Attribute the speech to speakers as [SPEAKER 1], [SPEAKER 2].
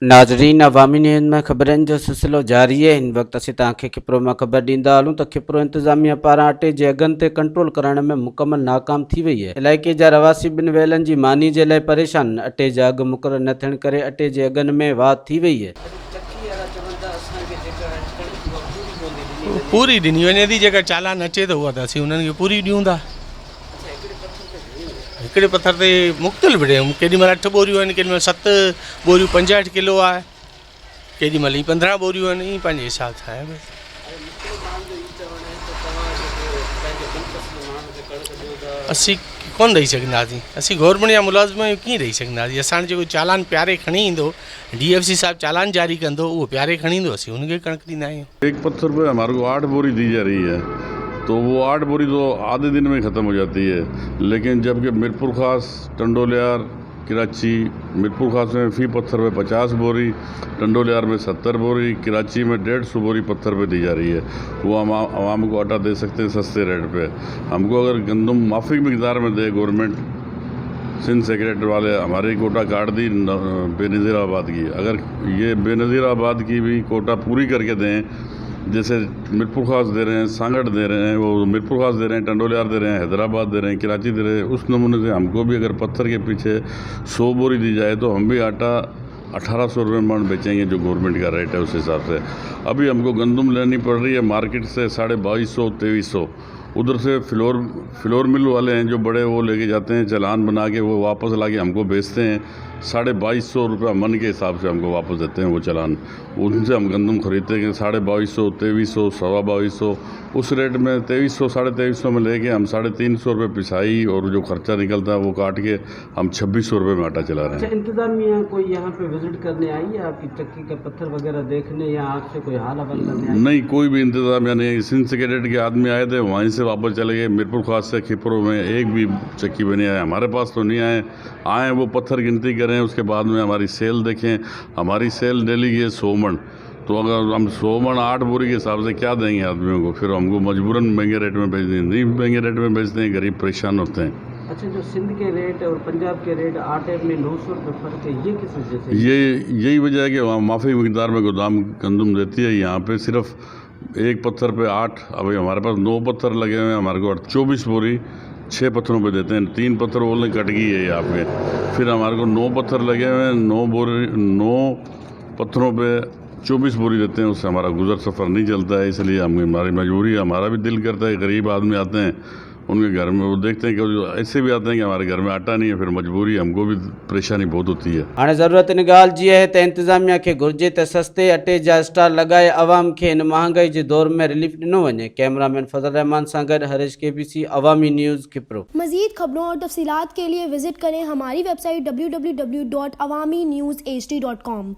[SPEAKER 1] नाज़रीन, अवामी न्यूज़ में ख़बरनि जो सिलसिलो जारी है। हिन वक्त असीं तव्हांखे खिपरो में ख़बर ॾींदा हलूं त खिपरो इंतज़ामिया पारां अटे जे अघनि ते कंट्रोल करण में मुकमल नाकाम थी वई है। इलाइक़े जा रवासी ॿिनि वेलनि जी मानी जे लाइ परेशान। अटे जा अघ मुक़ररु न थियण करे अटे जे अघनि में वाध थी वई है।
[SPEAKER 2] पूरी ॾिनी वञे थी, जेका चालान अचे थो उहा त असीं उन्हनि खे पूरी ॾियूं था। हिकिड़े पथर ते मुख़्तलिफ़ ॾियूं, केॾीमहिल 8 बोरियूं आहिनि, केॾीमहिल 7 बोरियूं 65 किलो आहे, केॾीमहिल ई 15 बोरियूं आहिनि, ईअं पंहिंजे हिसाब सां आहे। असीं कोन ॾेई सघंदासीं, असीं गवर्नमेंट जा मुलाज़िम आहियूं, कीअं ॾेई सघंदासीं। असां जेको चालान प्यारे खणी ईंदो, DFC साहब चालान जारी कंदो, उहो प्यारे खणी ईंदो, असीं हुनखे कणक ॾींदा आहियूं।
[SPEAKER 3] एक पत्थर पे हमारे को 8 बोरी दी जा रही है, तो वो 8 बोरी तो आधे दिन में ख़त्म हो जाती है। लेकिन जबकि मीरपुर खास, टंडोलियार, कराची, मीरपुर खास में फ़ी पत्थर पे 50 बोरी, टंडोलियार में 70 बोरी, कराची में 150 बोरी पत्थर पे दी जा रही है। वो हम आवाम को आटा दे सकते हैं सस्ते रेट पे। हमको अगर गंदम माफिक मिकदार में दे गवर्नमेंट, सिंध सेक्रेटरी वाले हमारी कोटा काट दी बेनज़ीराबाद की, अगर ये बेनज़ीराबाद की भी कोटा पूरी करके दें, जैसे मीरपुर खास दे रहे हैं, सांगड़ दे रहे हैं, वो मीरपुर खास दे रहे हैं, टंडोलियार दे रहे हैं, हैदराबाद दे रहे हैं, कराची दे रहे हैं, उस नमूने से हमको भी अगर पत्थर के पीछे 100 बोरी दी जाए तो हम भी आटा 1800 रुपये मन बेचेंगे, जो गवर्नमेंट का रेट है उस हिसाब से। अभी हमको गंदम लेनी पड़ रही है मार्केट से 2250-2300। उधर से फ्लोर मिल वाले हैं जो बड़े, वो लेके जाते हैं चालान बना के, वो वापस ला के हमको बेचते हैं 2250 रुपये मन के हिसाब से हमको वापस देते हैं वो चालान। उनसे हम गंदम खरीदते हैं 2250, 2300, 2250, उस रेट में 2300, 2350 में लेके हम 350 रुपये पिसाई और जो खर्चा निकलता है वो काट के हम 2600 रुपये में आटा चला रहे हैं।
[SPEAKER 1] इंतजामिया कोई यहाँ पे विजिट करने आई है आपकी चक्की का पत्थर वगैरह देखने, या आपसे कोई हाल हवाल करने आई?
[SPEAKER 3] नहीं, कोई भी इंतजामिया नहीं। सिंध सेक्रेटरी के आदमी आए थे, वहीं से वापस चले गए। मीरपुर खास से खिपरो में एक भी चक्की पे नहीं आया, हमारे पास तो नहीं आए वो पत्थर गिनती करें, उसके बाद में हमारी सेल देखें। हमारी सेल डेली की है 100 मन, तो अगर हम 100 मन 8 बोरी के हिसाब से क्या देंगे आदमियों को, फिर हमको मजबूरन महंगे रेट में बेचते हैं। नहीं महंगे रेट में बेचते हैं, गरीब परेशान होते हैं।
[SPEAKER 1] अच्छा, जो सिंध के रेट और पंजाब के रेट आटे में 900 रुपये फ़र्क है, ये किस वजह से?
[SPEAKER 3] यही वजह है कि वहाँ माफ़ी मिकदार में गोदाम गंदम देती है। यहाँ पे सिर्फ एक पत्थर पे 8, अभी हमारे पास 9 पत्थर लगे हुए हैं, हमारे को 24 बोरी 6 पत्थरों पे देते हैं। 3 पत्थर बोलने कट गई है यहाँ पे, फिर हमारे को 9 पत्थर लगे हुए हैं, 9 पत्थरों पे 24 बोरी देते हैं। उससे हमारा गुजर सफ़र नहीं चलता है, इसलिए हमारी मजबूरी है। हमारा भी दिल करता है, गरीब आदमी आते हैं उनके घर में, वो देखते हैं कि ऐसे भी आते हैं कि हमारे घर में आटा नहीं है, फिर मजबूरी, हमको भी परेशानी बहुत होती है।
[SPEAKER 1] हाँ, ज़रूरत इन ॻाल्हि जी है त इंतज़ामिया खे घुर्जे त सस्ते अटे जा स्टॉल लगाए अवाम खे इन महांगाई जे दौर में रिलीफ ॾिनो वञे। कैमरामैन फजल रहमान सां गॾु हरीश KBC, अवामी न्यूज़, खिपरो।
[SPEAKER 4] मज़ीद खबरों और तफसीलात के लिए विजिट करें हमारी वेबसाइट www.awamiNewsHD.com।